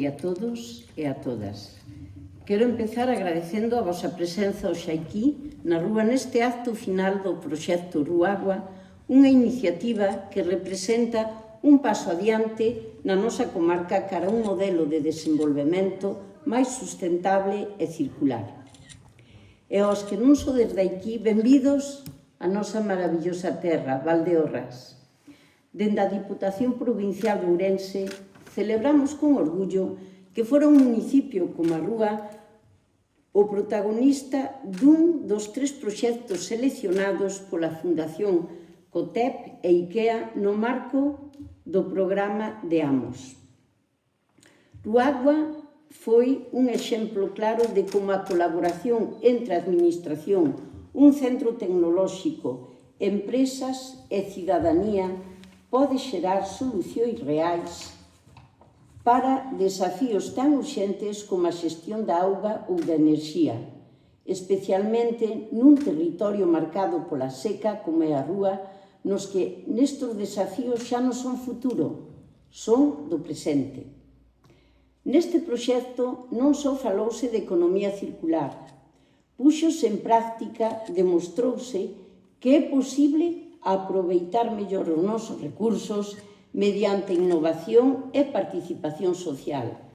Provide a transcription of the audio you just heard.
día a todos e a todas. Quero empezar agradecendo a vosa presenza hoxe aquí na rúa neste acto final do proxecto Ruagua, unha iniciativa que representa un paso adiante na nosa comarca cara a un modelo de desenvolvemento máis sustentable e circular. E aos que non sodes de aquí, benvidos a nosa maravillosa terra, Valdeorras. Dende a Diputación Provincial de Ourense, celebramos con orgullo que fora un municipio como a Rúa o protagonista dun dos 3 proxectos seleccionados pola Fundación COTEP e IKEA no marco do programa de Amos. Ruagua foi un exemplo claro de como a colaboración entre a Administración, un centro tecnolóxico, empresas e cidadanía pode xerar solucións reais para desafíos tan urxentes como a xestión da auga ou da enerxía, especialmente nun territorio marcado pola seca como é a Rúa, nos que nestes desafíos xa non son futuro, son do presente. Neste proxecto non só falouse de economía circular, puxose en práctica, demostrouse que é posible aproveitar mellor os nosos recursos mediante innovación e participación social.